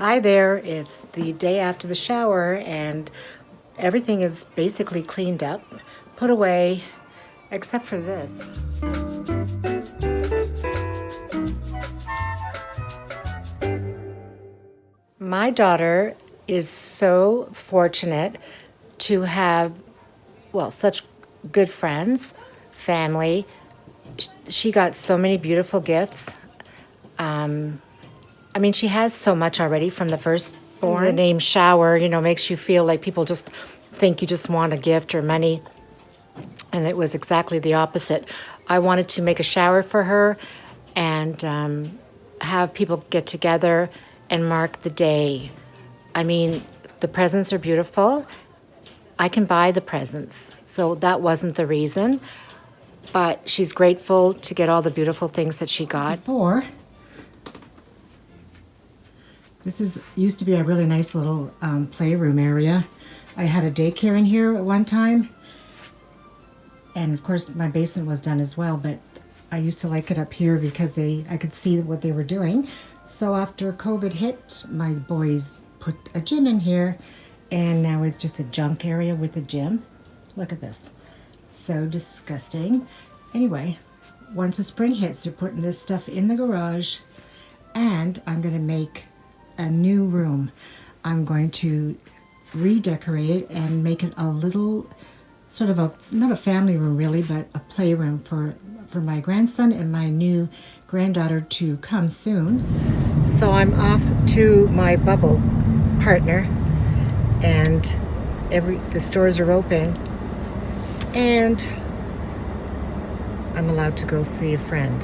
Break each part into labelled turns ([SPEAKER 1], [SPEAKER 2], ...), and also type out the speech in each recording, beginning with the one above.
[SPEAKER 1] Hi there, it's the day after the shower and everything is basically cleaned up, put away, except for this. My daughter is so fortunate to have, well, such good friends, family. She got so many beautiful gifts. I mean, she has so much already from the firstborn. The name shower, makes you feel like people just think you just want a gift or money. And it was exactly the opposite. I wanted to make a shower for her and have people get together and mark the day. I mean, the presents are beautiful. I can buy the presents, so that wasn't the reason. But she's grateful to get all the beautiful things that she got. This used to be a really nice little playroom area. I had a daycare in here at one time. And of course my basement was done as well, but I used to like it up here because I could see what they were doing. So after COVID hit, my boys put a gym in here and now it's just a junk area with a gym. Look at this. So disgusting. Anyway, once the spring hits, they're putting this stuff in the garage and I'm gonna make a new room. I'm going to redecorate it and make it a little sort of not a family room really, but a playroom for my grandson and my new granddaughter to come soon. So I'm off to my bubble partner and the stores are open and I'm allowed to go see a friend.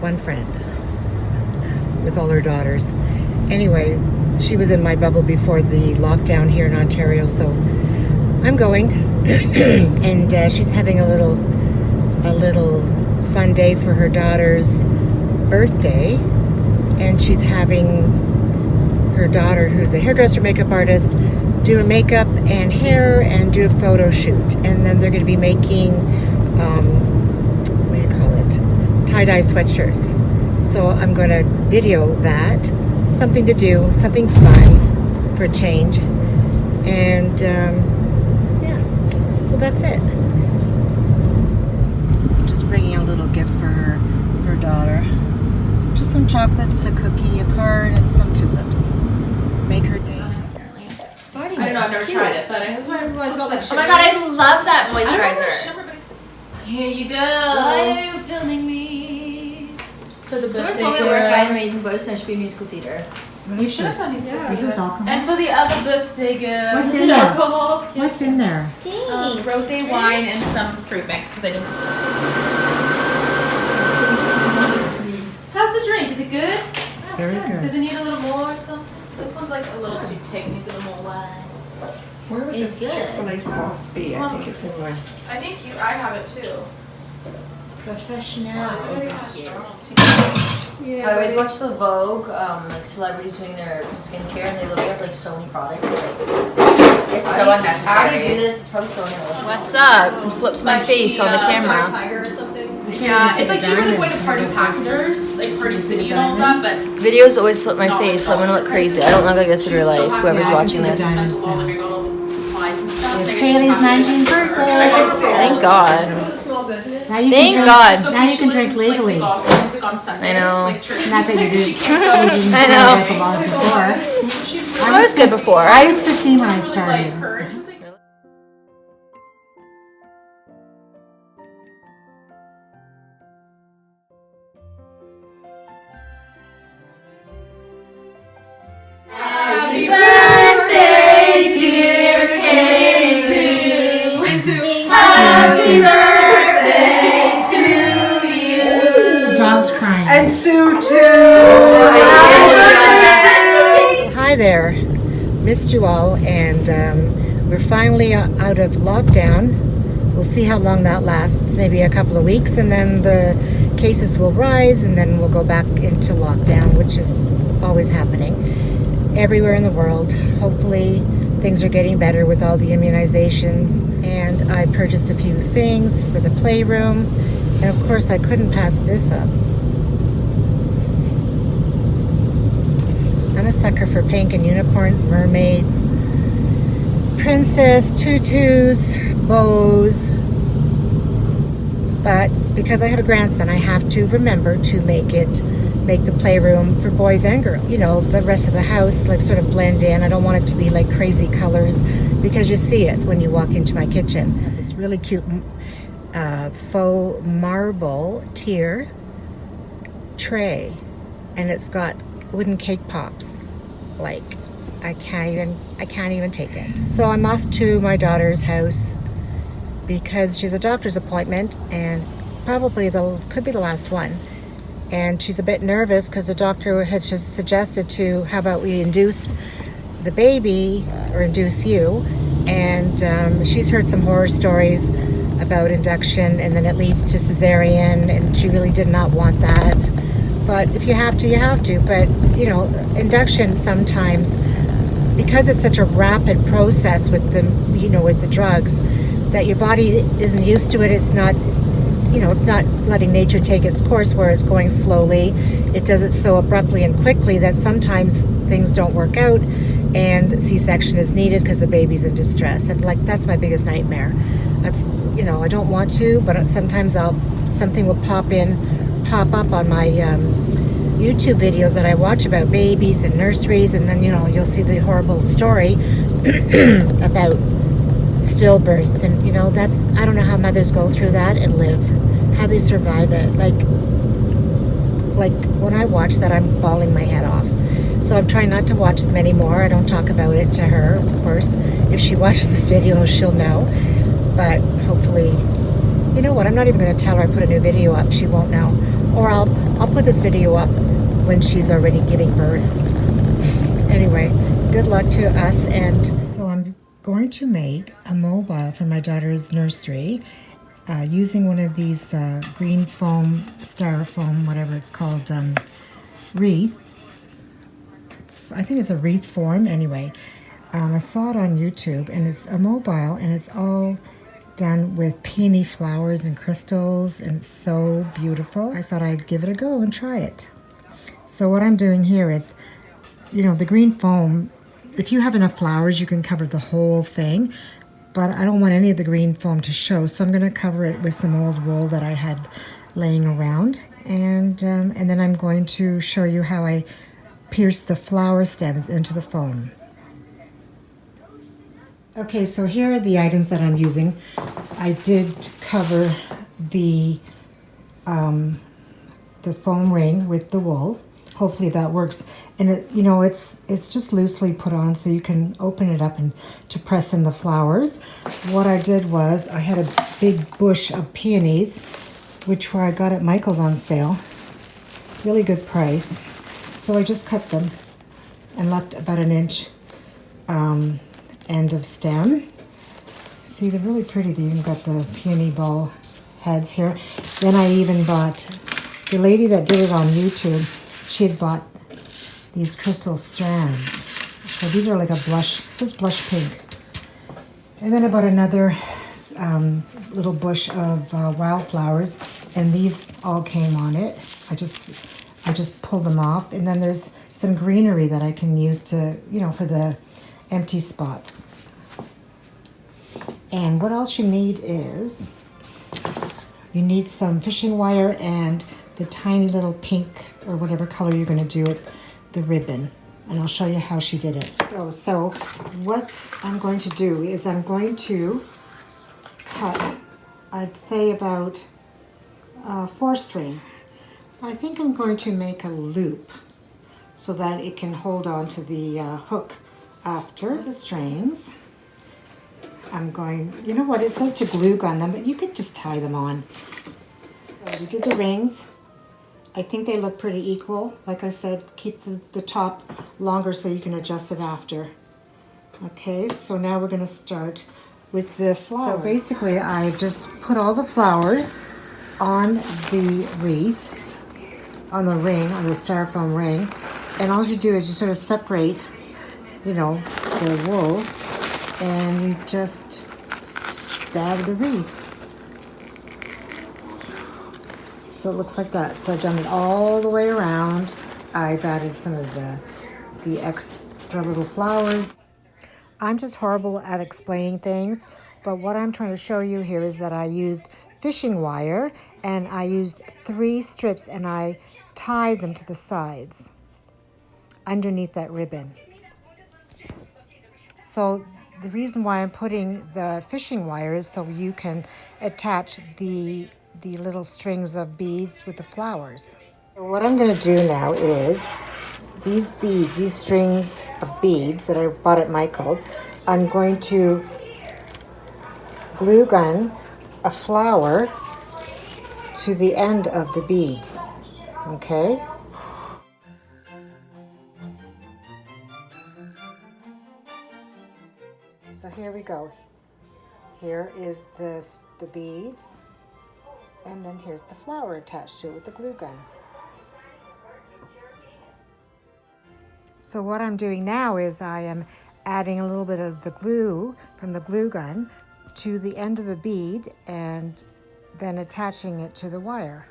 [SPEAKER 1] One friend with all her daughters. Anyway, she was in my bubble before the lockdown here in Ontario, so I'm going. And she's having a little fun day for her daughter's birthday, and she's having her daughter, who's a hairdresser, makeup artist, do a makeup and hair and do a photo shoot, and then they're going to be making what do you call it, tie-dye sweatshirts. So I'm going to video that, something to do, something fun for a change, and yeah, so that's it. Just bringing a little gift for her daughter. Just some chocolates, a cookie, a card, and some tulips. Make her day.
[SPEAKER 2] I don't know, I've never tried it, but that's why everyone smells like shimmer. Oh my god, I love that moisturizer. Shimmer, but here you go.
[SPEAKER 3] Why are you filming me? Someone told me at work I had an amazing voice and I should be in musical theater.
[SPEAKER 2] You should have done musical theater.
[SPEAKER 1] Is this alcohol?
[SPEAKER 2] And for the other birthday gift.
[SPEAKER 1] What's in there?
[SPEAKER 3] Alcohol?
[SPEAKER 1] What's in there?
[SPEAKER 3] Thanks.
[SPEAKER 2] Rosé wine and some fruit mix because I didn't. How's the drink? Is it good?
[SPEAKER 1] It's very good.
[SPEAKER 2] Does it need a little more or something? This one's like a little too thick. Needs a little more wine.
[SPEAKER 4] Where would
[SPEAKER 3] It's
[SPEAKER 4] the
[SPEAKER 3] good.
[SPEAKER 4] Chick-fil-A sauce be? I think it's in one.
[SPEAKER 2] I think I have it too.
[SPEAKER 3] Professional.
[SPEAKER 2] It's really kind of strong.
[SPEAKER 3] I always watch the Vogue, like celebrities doing their skincare, and they literally have like so many products. It's like,
[SPEAKER 2] It's so unnecessary.
[SPEAKER 3] How do you do this? It's probably so unnecessary.
[SPEAKER 2] What's up? It flips my face on the camera.
[SPEAKER 5] Tiger or something.
[SPEAKER 2] Yeah, it's like cheaper than going to party passengers, like Party City and all that, but
[SPEAKER 3] Videos always slip my face, so I'm gonna look crazy. I don't look like this in real life, whoever's watching this.
[SPEAKER 1] Diamonds
[SPEAKER 2] Spent all of your little supplies and stuff.
[SPEAKER 1] It's Kaylee's 19th birthday.
[SPEAKER 3] Thank God.
[SPEAKER 5] This is a small business.
[SPEAKER 1] Now you
[SPEAKER 3] Thank
[SPEAKER 1] can
[SPEAKER 3] God.
[SPEAKER 1] drink, now you can drink legally. Not
[SPEAKER 3] I know.
[SPEAKER 1] that you did.
[SPEAKER 3] I know.
[SPEAKER 1] The laws before.
[SPEAKER 3] I was good before.
[SPEAKER 1] I was 15 when I started.
[SPEAKER 2] Happy birthday, dear Casey. Happy birthday to you.
[SPEAKER 1] The dog's crying.
[SPEAKER 4] And Sue too!
[SPEAKER 1] Hi there. Missed you all, and we're finally out of lockdown. We'll see how long that lasts, maybe a couple of weeks, and then the cases will rise, and then we'll go back into lockdown, which is always happening everywhere in the world. Hopefully things are getting better with all the immunizations, and I purchased a few things for the playroom, and of course I couldn't pass this up. a sucker for pink and unicorns, mermaids, princess, tutus, bows. But because I have a grandson, I have to remember to make the playroom for boys and girls. You know, the rest of the house like sort of blend in. I don't want it to be like crazy colors because you see it when you walk into my kitchen. This really cute faux marble tier tray, and it's got wooden cake pops. Like I can't even take it. So I'm off to my daughter's house because she's a doctor's appointment and probably could be the last one. And she's a bit nervous because the doctor had just suggested how about we induce the baby or induce you. And she's heard some horror stories about induction and then it leads to cesarean, and she really did not want that. But if you have to, you have to. But, you know, induction sometimes, because it's such a rapid process with the drugs, that your body isn't used to it. It's not, it's not letting nature take its course where it's going slowly. It does it so abruptly and quickly that sometimes things don't work out and C-section is needed because the baby's in distress. And like, that's my biggest nightmare. I don't want to, but sometimes something will pop up on my YouTube videos that I watch about babies and nurseries, and then you'll see the horrible story about stillbirths, and that's, I don't know how mothers go through that and live, how they survive it. Like when I watch that, I'm bawling my head off. So I'm trying not to watch them anymore. I don't talk about it to her, of course. If she watches this video, she'll know. But hopefully, you know what? I'm not even going to tell her I put a new video up. She won't know. Or I'll put this video up when she's already giving birth. Anyway, good luck to us. And so I'm going to make a mobile for my daughter's nursery using one of these green foam, styrofoam, whatever it's called, wreath. I think it's a wreath form. Anyway, I saw it on YouTube, and it's a mobile, and it's all done with peony flowers and crystals, and it's so beautiful. I thought I'd give it a go and try it. So what I'm doing here is, the green foam, if you have enough flowers, you can cover the whole thing, but I don't want any of the green foam to show, so I'm going to cover it with some old wool that I had laying around, and then I'm going to show you how I pierce the flower stems into the foam. Okay, so here are the items that I'm using. I did cover the foam ring with the wool. Hopefully that works. And it's just loosely put on, so you can open it up and to press in the flowers. What I did was I had a big bush of peonies, which I got at Michael's on sale. Really good price. So I just cut them and left about an inch end of stem. See, they're really pretty. They even got the peony ball heads here. Then I even bought, the lady that did it on YouTube, she had bought these crystal strands. So these are like a blush, it says blush pink. And then I bought another little bush of wildflowers, and these all came on it. I just pulled them off, and then there's some greenery that I can use to, for the empty spots. And what else you need is, you need some fishing wire and the tiny little pink, or whatever color you're going to do it, the ribbon. And I'll show you how she did it. So what I'm going to do is I'm going to cut, I'd say about 4 strings. I think I'm going to make a loop so that it can hold on to the hook after the strings. I'm going, you know what, it says to glue gun them, but you could just tie them on. So we did the rings. I think they look pretty equal. Like I said, keep the top longer so you can adjust it after. Okay, so now we're going to start with the flowers. So basically I've just put all the flowers on the wreath, on the ring, on the styrofoam ring, and all you do is you sort of separate, the wool, and you just stab the wreath. So it looks like that. So I've done it all the way around. I've added some of the the extra little flowers. I'm just horrible at explaining things, but what I'm trying to show you here is that I used fishing wire, and I used 3 strips, and I tied them to the sides underneath that ribbon. So the reason why I'm putting the fishing wire is so you can attach the little strings of beads with the flowers. So what I'm going to do now is these beads, these strings of beads that I bought at Michael's, I'm going to glue gun a flower to the end of the beads, okay? So here we go. Here is the beads, and then here's the flower attached to it with the glue gun. So what I'm doing now is I am adding a little bit of the glue from the glue gun to the end of the bead and then attaching it to the wire.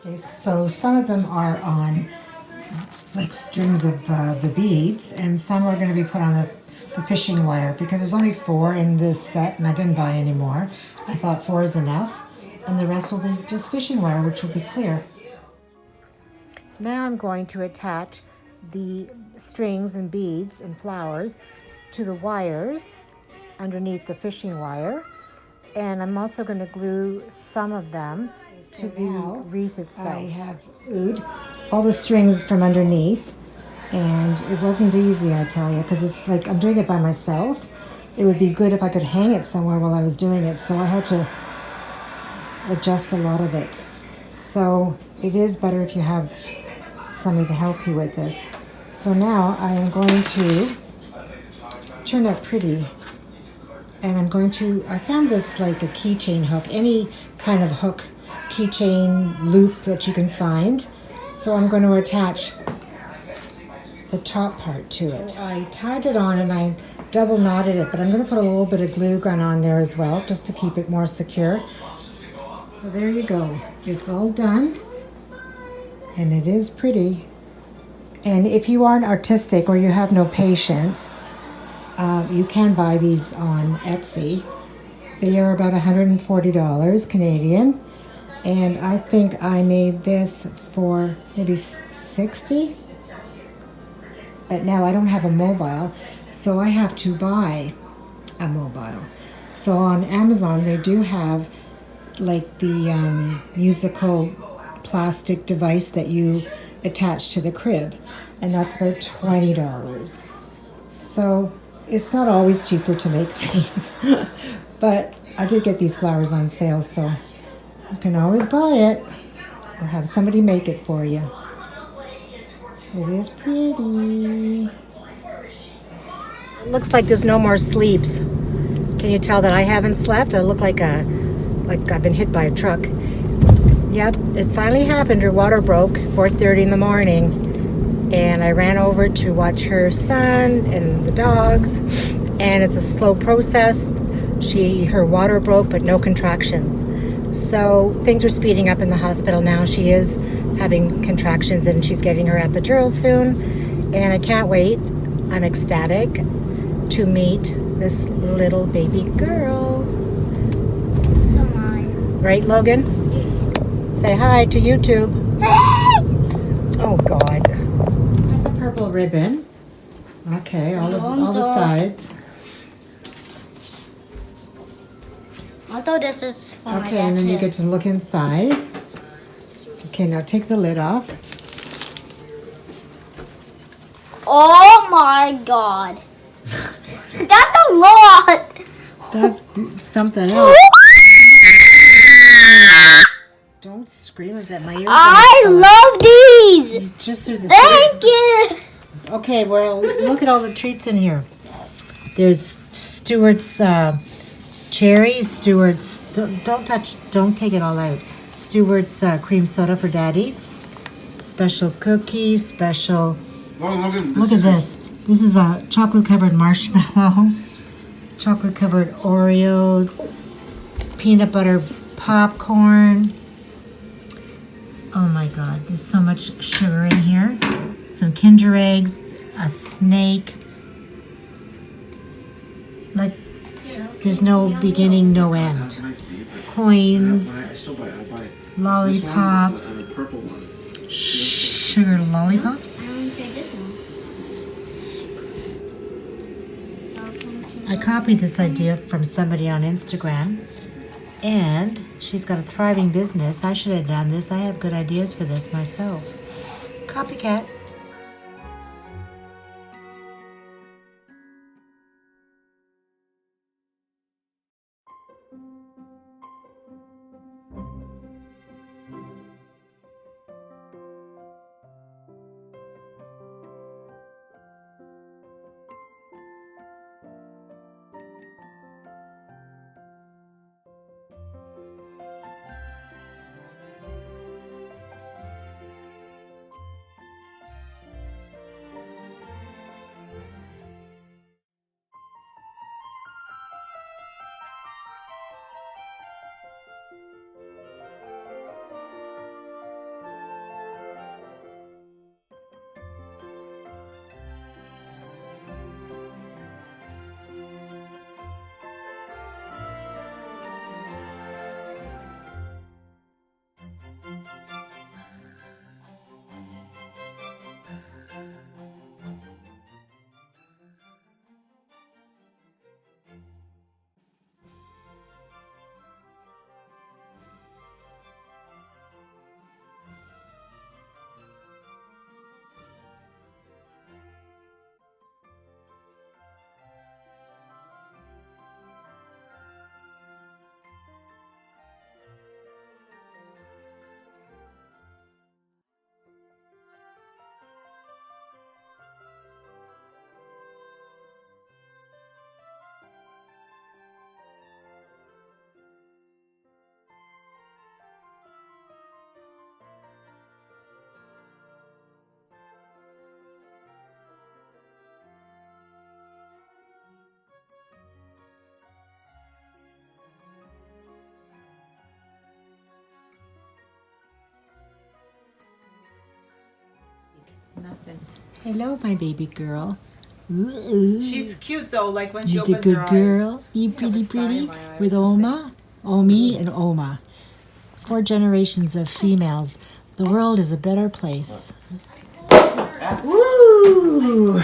[SPEAKER 1] Okay, so some of them are on like strings of the beads, and some are going to be put on the fishing wire because there's only 4 in this set and I didn't buy any more. I thought 4 is enough, and the rest will be just fishing wire, which will be clear. Now I'm going to attach the strings and beads and flowers to the wires underneath the fishing wire, and I'm also going to glue some of them to the wreath itself. I have glued all the strings from underneath, and it wasn't easy, I tell you, because it's like I'm doing it by myself. It would be good if I could hang it somewhere while I was doing it, so I had to adjust a lot of it. So it is better if you have somebody to help you with this. So now I am going to turn out pretty, and I'm going to, I found this like a keychain hook, any kind of hook, keychain loop that you can find. So I'm going to attach the top part to it. I tied it on and I double knotted it, but I'm going to put a little bit of glue gun on there as well, just to keep it more secure. So there you go. It's all done, and it is pretty. And if you aren't artistic or you have no patience, you can buy these on Etsy. They are about $140 Canadian. And I think I made this for maybe $60. But now I don't have a mobile, so I have to buy a mobile. So on Amazon, they do have like the musical plastic device that you attach to the crib, and that's about $20. So it's not always cheaper to make things, but I did get these flowers on sale, so you can always buy it or have somebody make it for you. It is pretty. It looks like there's no more sleeps. Can you tell that I haven't slept? I look like I've been hit by a truck. Yep, it finally happened. Her water broke 4:30 in the morning, and I ran over to watch her son and the dogs, and it's a slow process. Her water broke, but no contractions. So things are speeding up in the hospital now. She is having contractions, and she's getting her epidural soon, and I can't wait. I'm ecstatic to meet this little baby girl.
[SPEAKER 5] Come on.
[SPEAKER 1] Right, Logan? Say hi to YouTube. Oh, God. The purple ribbon. Okay, all the sides.
[SPEAKER 5] I thought this is fine.
[SPEAKER 1] Okay, and then you get to look inside. Okay, now take the lid off.
[SPEAKER 5] Oh my God. That's a lot.
[SPEAKER 1] That's something else. Don't scream like that. My ears
[SPEAKER 5] I love these.
[SPEAKER 1] just through the
[SPEAKER 5] Thank you.
[SPEAKER 1] Okay, well, look at all the treats in here. There's Stewart's cherry, Stewart's, don't take it all out. Stewart's cream soda for Daddy. Special cookies, special, look at this. This is a chocolate covered marshmallow. chocolate covered Oreos, peanut butter popcorn. Oh my God, there's so much sugar in here. Some Kinder eggs, a snake. Like, there's no beginning, no end. Coins, lollipops, sugar lollipops. I copied this idea from somebody on Instagram, and she's got a thriving business. I should have done this. I have good ideas for this myself. Copycat.
[SPEAKER 6] Nothing.
[SPEAKER 1] Hello, my baby girl.
[SPEAKER 6] She's cute though, like when she
[SPEAKER 1] You're
[SPEAKER 6] opens
[SPEAKER 1] a good
[SPEAKER 6] her
[SPEAKER 1] girl.
[SPEAKER 6] eyes.
[SPEAKER 1] You
[SPEAKER 6] I have a
[SPEAKER 1] pretty,
[SPEAKER 6] star in
[SPEAKER 1] pretty.
[SPEAKER 6] my eye or
[SPEAKER 1] With
[SPEAKER 6] something.
[SPEAKER 1] Oma, Omi, and Oma. 4 generations of females. The world is a better place. Woo!